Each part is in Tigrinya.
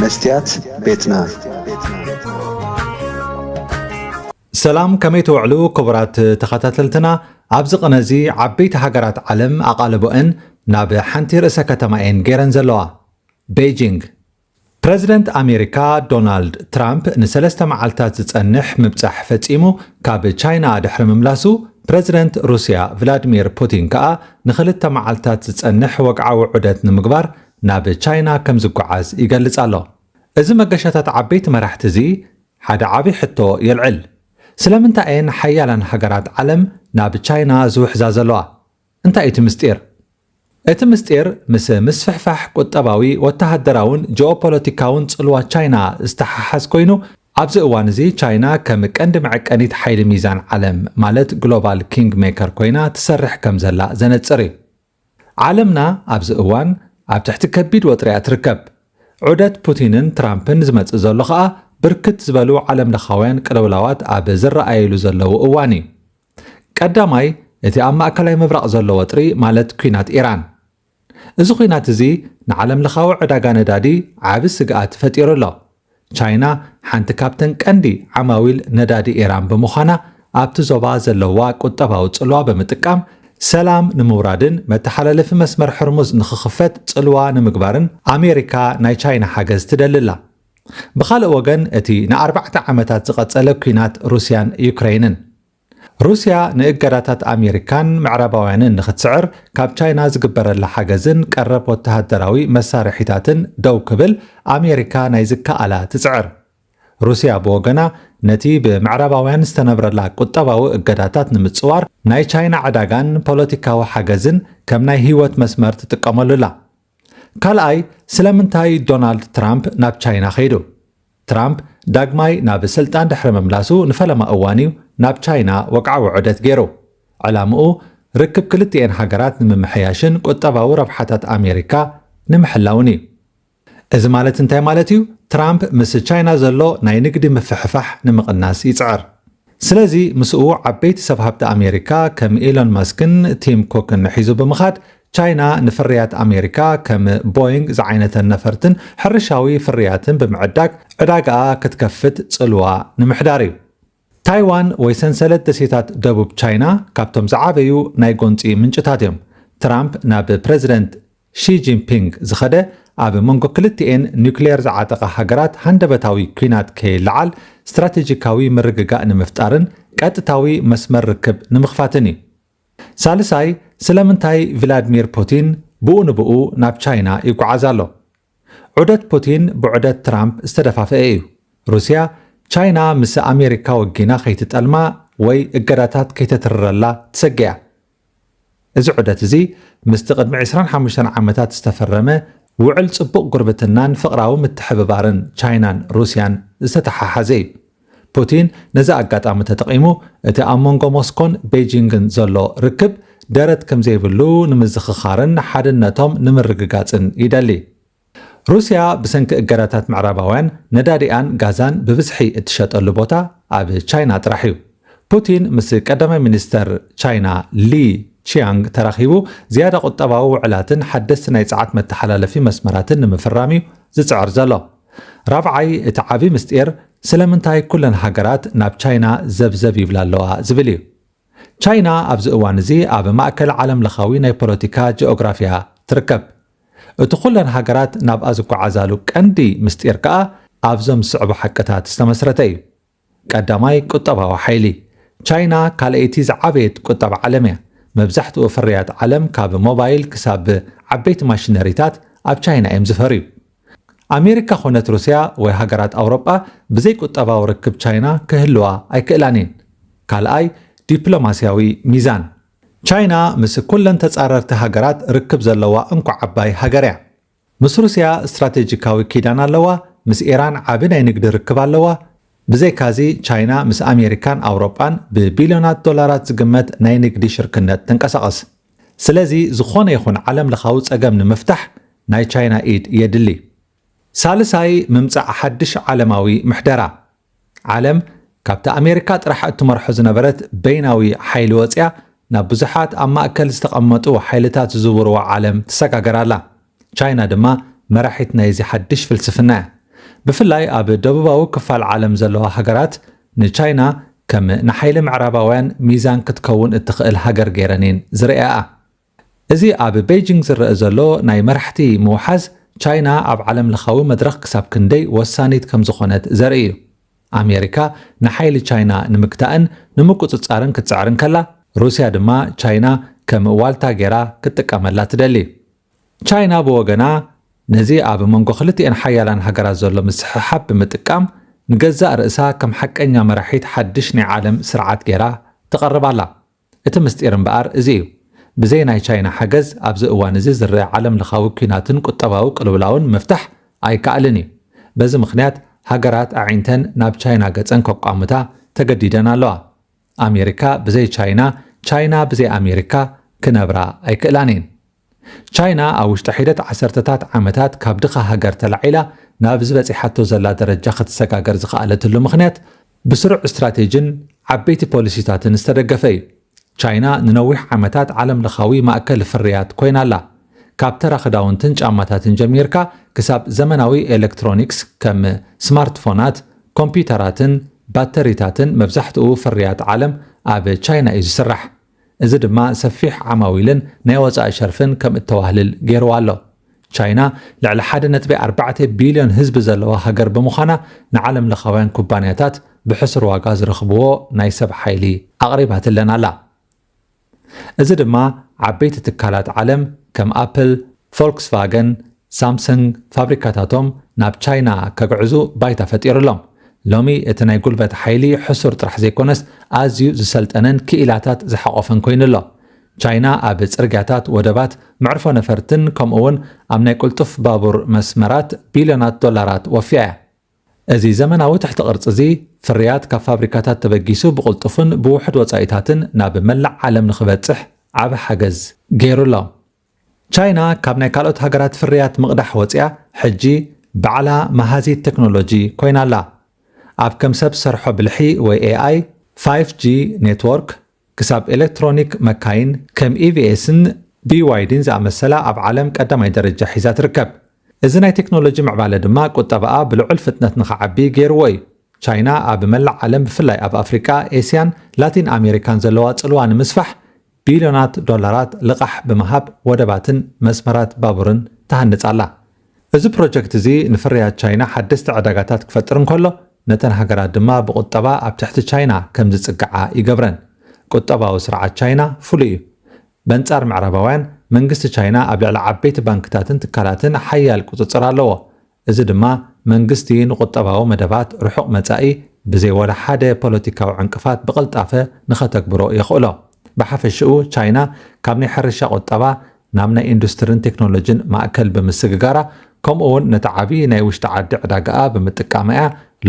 مستيات بيتنا سلام كمي توعلو كبرات تخاتلتنا عبز قنزي عبيت هاجرات علم أقالبوئن ناب حنتي رئيسة كتمائن جيرن زلوا بيجينغ بريزيدنت أمريكا دونالد ترامب نسلسة معالتات تتنح مبتح فتيمو كاب تشاينا دحر مملاسو بريزيدنت روسيا فلاديمير بوتين كا نخلت معالتات تتنح وقعو عدت نمقبار ناب تشاينا كم زقعاز يقلص الله إذا مقشتات عبيت مرحتزي حدا عبي حتو يلعل سلامنتا أين حيالا هاجرات علم ناب تشاينا زوح زازلوا انتا ايت مستير እቲ ምስጢር ምስ ምስፍሕፋሕ ቁጠባዊ ወተሃደራውን ጂኦፖለቲካውን ጽልዋ ቻይና ዝተሓሓዝ ኮይኑ ኣብዚ እዋን እዚ ቻይና ከም ቀንዲ መዐቀኒት ሓይሊ ሚዛን ዓለም ማለት ግሎባል ኪንግ ሜከር ኮይና ትሰርሕ ከም ዘላ ዘነጽር እዩ። ዓለምና ኣብዚ እዋን ኣብ ትሕቲ ከቢድ ወጥሪ እያ ትርከብ። ዑደት ፑቲንን ትራምፕን ዝመጽእ ዘሎ ኸኣ ብርክት ዝበሉ ዓለም ለኻውያን ቅልውላዋት ኣብ ዝረኣየሉ ዘለዉ እዋን እዩ። ቀዳማይ እቲ ኣብ ማእከላይ ምብራቕ ዘሎ ወጥሪ ማለት ኩናት ኢራን እዚ ኩናት እዚ ንዓለም ለኻዊ ዕዳጋ ነዳዲ ዓቢ ስግኣት ፈጢሩ ኣሎ። ቻይና ሓንቲ ካብተን ቀንዲ ዓማዊል ነዳዲ ኢራን ብምዃና ኣብቲ ዞባ ዘለዋ ቁጠባዊ ጽልዋ ብምጥቃም ሰላም ንምውራድን መተሓላለፊ መስመር ሕርሙዝ ንኽኽፈት ጽልዋ ንምግባርን ኣሜሪካ ናይ ቻይና ሓገዝ ትደልላ። ብኻልእ ወገን እቲ ን4 ዓመታት ዝቐጸለ ኩናት ሩስያን ዩክሬንን ሩስያ ንእገዳታት ኣሜሪካን ምዕራባውያንን ንኽትስዕር ካብ ቻይና ዝግበረላ ሓገዝን ቀረብ ወተሃደራዊ መሳርሒታትን ደው ክብል ኣሜሪካ ናይ ዝከኣላ ትጽዕር። ሩስያ ብወገና ነቲ ብምዕራባውያን ዝተነብረላ ቁጠባዊ እገዳታት ንምጽዋር ናይ ቻይና ዕዳጋን ፖለቲካዊ ሓገዝን ከም ናይ ህይወት መስመር ትጥቀመሉላ። ካልኣይ ስለምንታይ ዶናልድ ትራምፕ ናብ ቻይና ኸይዱ? ትራምፕ ዳግማይ ናብ ስልጣን ድሕሪ ምምላሱ ንፈለማ እዋን እዩ ናብ ቻይና ወቅዓዊ ዑደት ገይሩ። ዕላምኡ ርክብ ክልቲአን ሃገራት ንምምሕያሽን ቁጠባዊ ረብሓታት ኣሜሪካ ንምሕላውን እዩ። እዚ ማለት እንታይ ማለት እዩ? ትራምፕ ምስ ቻይና ዘሎ ናይ ንግዲ ምፍሕፋሕ ንምቕናስ ይጽዕር። ስለዚ ምስኡ ዓበይቲ ሰብ ሃብቲ ኣሜሪካ ከም ኢሎን ማስክን ቲም ኮክን ሒዙ ብምኻድ ቻይና ንፍርያት ኣሜሪካ ከም ቦይንግ ዝዓይነተን ነፈርትን ሕርሻዊ ፍርያትን ብምዕዳግ ዕዳጋኣ ክትከፍት ጽልዋ ንምሕዳር እዩ። ታይዋን ወይ ሰንሰለት ደሴታት ደቡብ ቻይና ካብቶም ዝዓበዩ ናይ ጎንፂ ምንጭታት እዮም። ትራምፕ ናብ ፕሬዚደንት ሺጂንፒንግ ዝኸደ ኣብ መንጎ ክልቲአን ኒውክሌር ዝዓጠቐ ሃገራት ሃንደበታዊ ኩናት ከይለዓል ስትራቴጂካዊ ምርግጋእ ንምፍጣርን ቀጥታዊ መስመር ርክብ ንምኽፋትን እዩ። ሳልሳይ ስለምንታይ ቭላድሚር ፑቲን ብኡ ንብኡ ናብ ቻይና ይጓዓዝ ኣሎ? ዑደት ፑቲን ብዑደት ትራምፕ ዝተደፋፈአ እዩ። ሩስያ ቻይና ምስ ኣሜሪካ ወጊና ከይትጠልማ ወይ እገዳታት ከይተትርረላ ትሰግያ። እዚ ዑደት እዚ ምስቲ ቅድሚ 25 ዓመታት ዝተፈረመ ውዕል ጽቡቕ ጉርብትናን ፍቕራዊ ምትሕብባርን ቻይናን ሩስያን ዝተተሓሓዘ እዩ። ፑቲን ነዚ ኣጋጣሚ ተጠቒሙ እቲ ኣብ መንጎ ሞስኮን ቤጂንግን ዘሎ ርክብ ደረት ከም ዘይብሉ ንምዝኽኻርን ሓድነቶም ንምርግጋጽን ይደሊ። ሩስያ ብሰንኪ እገዳታት ምዕራባውያን ነዳዲኣን ጋዛን ብብዝሒ እትሸጠሉ ቦታ ኣብ ቻይና ጥራሕ እዩ። ፑቲን ምስ ቀዳማይ ሚኒስተር ቻይና ሊ ቺያንግ ተራኺቡ ዝያዳ ቁጠባዊ ውዕላትን ሓደስቲ ናይ ፀዓት መተሓላለፊ መስመራትን ንምፍራም እዩ ዝጽዕር ዘሎ። ራብዓይ እቲ ዓቢ ምስጢር ስለምንታይ ኩለን ሃገራት ናብ ቻይና ዘብዘብ ይብላ ኣለዋ ዝብል እዩ። ቻይና ኣብዚ እዋን እዚ ኣብ ማእከል ዓለም ለኻዊ ናይ ፖለቲካ ጂኦግራፊያ ትርከብ። እቲ ኩለን ሃገራት ናብኣ ዝጓዓዛሉ ቀንዲ ምስጢር ከኣ ኣብዞም ዝስዕቡ ሓቅታት ዝተመስረተ እዩ። ቀዳማይ ቁጠባዊ ሓይሊ ቻይና ካልአይቲ ዝዓበየት ቁጠባ ዓለም እያ። መብዛሕትኡ ፍርያት ዓለም ካብ ሞባይል ክሳብ ዓበይቲ ማሽነሪታት ኣብ ቻይና እዮም ዝፈርዩ። ኣሜሪካ ኾነት ሩስያ ወይ ሃገራት ኣውሮጳ ብዘይ ቁጠባዊ ርክብ ቻይና ክህልዋ ኣይክእላንን። ካልኣይ ዲፕሎማስያዊ ሚዛን ቻይና ምስ ኩለን ተጻረርቲ ሃገራት ርክብ ዘለዋ እንኳ ዓባይ ሃገር እያ። ምስ ሩስያ ስትራቴጂካዊ ኪዳን ኣለዋ። ምስ ኢራን ዓቢ ናይ ንግዲ ርክብ ኣለዋ። ብዘይካዚ ቻይና ምስ ኣሜሪካን ኣውሮጳን ብቢልዮናት ዶላራት ዝግመት ናይ ንግዲ ሽርክነት ተንቀሳቐስ። ስለዚ ዝኾነ ይኹን ዓለም ለኻዊ ጸገም ንምፍታሕ ናይ ቻይና ኢድ የድሊ። ሳልሳይ ምምጻእ ሓድሽ ዓለማዊ ምሕደራ ዓለም ካብቲ ኣሜሪካ ጥራሕ እትመርሖ ዝነበረት በይናዊ ሓይሊ ወፅያ ናብ ብዙሓት ኣብ ማእከል ዝተቐመጡ ሓይልታት ዝዝውርዋ ዓለም ትሰጋገራላ። ቻይና ድማ መራሒት ናይዚ ሓድሽ ፍልስፍና እያ። ብፍላይ ኣብ ደቡባዊ ክፋል ዓለም ዘለዋ ሃገራት ንቻይና ከም ንሓይሊ ምዕራባውያን ሚዛን ክትከውን እትኽእል ሃገር ገይረንን ዝረኣያ እዚ ኣብ ቤጂንግ ዝረአ ዘሎ ናይ መራሕቲ ምውሓዝ ቻይና ኣብ ዓለም ለኻዊ መድረኽ ክሳብ ክንደይ ወሳኒት ከም ዝኾነት ዘርኢ እዩ ኣሜሪካ ንሓይሊ ቻይና ንምግታእን ንምቁፅጻርን ክትፅዕርን ከላ ሩስያ ድማ ቻይና ከም ዋልታ ጌራ ክትጥቀመላ ትደሊ ቻይና ብወገና ነዚ ኣብ መንጎ ክልቲአን ሓያላን ሃገራት ዘሎ ምስሕሓብ ብምጥቃም ንገዛእ ርእሳ ከም ሓቀኛ መራሒት ሓድሽ ናይ ዓለም ስርዓት ጌራ ትቐርባላ እቲ ምስጢር እምበኣር እዚ እዩ ብዘይ ናይ ቻይና ሓገዝ ኣብዚ እዋን እዚ ዝረአ ዓለም ለኻዊ ኩናትን ቁጠባዊ ቅልውላውን ምፍታሕ ኣይከኣልን እዩ በዚ ምክንያት ሃገራት ኣዒንተን ናብ ቻይና ገፀን ከቋሙታ ተገዲደን ኣለዋ ኣሜሪካ ብዘይ ቻይና ቻይና ብዘይ ኣሜሪካ ክነብራ ኣይክእላን እየን ቻይና ኣብ ውሽጢ ሒደት ዓሰርተታት ዓመታት ካብ ድኻ ሃገር ተላዒላ ናብ ዝበፂሓቶ ዘላ ደረጃ ክትሰጋገር ዝኽኣለትሉ ምክንያት ብስሩዕ ስትራቴጅን ዓበይቲ ፖሊሲታትን ዝተደገፈ እዩ ቻይና ንነዊሕ ዓመታት ዓለም ለኻዊ ማእከል ፍርያት ኮይናላ ካብ ተራ ክዳውንትን ጫማታትን ጀሚርካ ክሳብ ዘመናዊ ኤሌክትሮኒክስ ከም ስማርትፎናት ኮምፒዩተራትን ባተሪታትን መብዛሕትኡ ፍርያት ዓለም ኣብ ቻይና እዩ ዝስራሕ እዚ ድማ ሰፊሕ ዓማዊልን ናይ ወፃኢ ሸርፍን ከም እተዋህልል ገይርዋ ኣሎ ቻይና ልዕሊ 1.4 ቢልዮን ህዝቢ ዘለዋ ሃገር ብምዃና ንዓለም ለኻውያን ኩባንያታት ብሕስር ዋጋ ዝረኽብዎ ናይ ሰብ ሓይሊ ኣቕሪባትለን ኣላ እዚ ድማ ዓበይቲ ትካላት ዓለም ከም ኣፕል ፎልክስቫገን ሳምሰንግ ፋብሪካታቶም ናብ ቻይና ከግዕዙ ባይታ ፈጢሩሎም ሎሚ እቲ ናይ ጉልበት ሓይሊ ሕሱር ጥራሕ ዘይኮነስ ኣዝዩ ዝሰልጠነን ክኢላታት ዝሓቆፈን ኮይኑሎ ቻይና ኣብ ፅርግያታት ወደባት መዕርፎ ነፈርትን ከምኡውን ኣብ ናይ ቁልጡፍ ባቡር መስመራት ቢልዮናት ዶላራት ወፊያ እዚ ዘመናዊ ትሕቲ ቅርፂ እዚ ፍርያት ካብ ፋብሪካታት ተበጊሱ ብቁልጡፍን ብውሕድ ወፃኢታትን ናብ መላእ ዓለም ንኽበፅሕ ዓብ ሓገዝ ገይሩሎ ቻይና ካብ ናይ ካልኦት ሃገራት ፍርያት ምቕዳሕ ወፅያ ሕጂ ባዕላ መሃዚት ቴክኖሎጂ ኮይናላ ኣብ ከም ሰብ ሰርሖ ብልሒ ወይ AI 5G ኔትወርክ ክሳብ ኤሌክትሮኒክ መካይን ከም EVSን BYDን ዝኣመሰላ ኣብ ዓለም ቀዳማይ ደረጃ ሒዛ ትርከብ እዚ ናይ ቴክኖሎጂ ምዕባለ ድማ ቁጠባኣ ብልዑል ፍጥነት ንኽዓቢ ገይርዎ እዩ ቻይና ኣብ መላእ ዓለም ብፍላይ ኣብ ኣፍሪካ ኤስያን ላቲን ኣሜሪካን ዘለዋ ጽልዋ ንምስፋሕ ቢልዮናት ዶላራት ልቓሕ ብምሃብ ወደባትን መስመራት ባቡርን ተሃንጻላ እዚ ፕሮጀክት እዚ ንፍርያት ቻይና ሓደስቲ ዕዳጋታት ክፈጥር እንከሎ ነተን ሃገራት ድማ ብቁጠባ ኣብ ትሕቲ ቻይና ከም ዝጽግዓ ይገብረን ቁጠባዊ ስርዓት ቻይና ፍሉይ እዩ በንጻር ምዕራባውያን መንግስቲ ቻይና ኣብ ልዕሊ ዓበይቲ ባንክታትን ትካላትን ሓያል ቁፅፅር ኣለዎ እዚ ድማ መንግስቲ ንቁጠባዊ መደባት ርሑቕ መጻኢ ብዘይ ወላ ሓደ ፖለቲካዊ ዕንቅፋት ብቕልጣፈ ንኸተግብሮ ይኽእሎ ብሓፈሽኡ ቻይና ካብ ናይ ሕርሻ ቁጠባ ናብ ናይ ኢንዱስትሪን ቴክኖሎጂን ማእከል ብምስግጋራ ከምኡውን ነቲ ዓብዪ ናይ ውሽጢ ዓዲ ዕዳጋኣ ብምጥቃመያ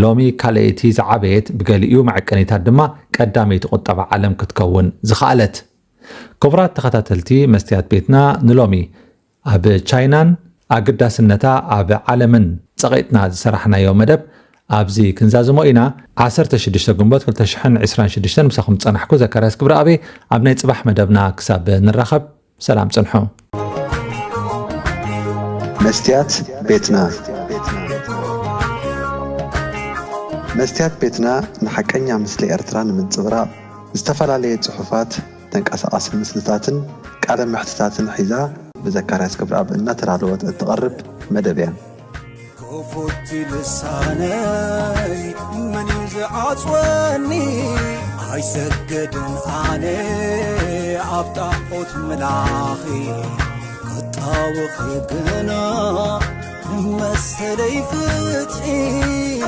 ሎሚ ካልአይቲ ዝዓበየት ብገሊኡ መዐቀኒታት ድማ ቀዳመይቲ ቁጠባ ዓለም ክትከውን ዝኽኣለት ክቡራት ተኸታተልቲ መስትያት ቤትና ንሎሚ ኣብ ቻይናን ኣገዳስነታ ኣብ ዓለምን ፀቒጥና ዝሰራሕናዮ መደብ ኣብዚ ክንዛዝሞ ኢና 16 ግንቦት 2026 ምሳኹም ፀናሕኩ ዘካርያስ ክብረኣቤ ኣብ ናይ ፅባሕ መደብና ክሳብ ንራኸብ ሰላም ፅንሑ መስትያት ቤትና መስትያት ቤትና ንሓቀኛ ምስሊ ኤርትራ ንምንፅብራቕ ዝተፈላለየ ጽሑፋት ተንቀሳቐሲ ምስልታትን ቃለ መሕትታትን ሒዛ ብዘካርያስ ክብረኣብ እናተዳለወት እትቐርብ መደብ እያ كفوت لساني من يزعصوني هاي سجدن علي عبطاقوت ملاخي قطاوخ يقنا مسلي فتحي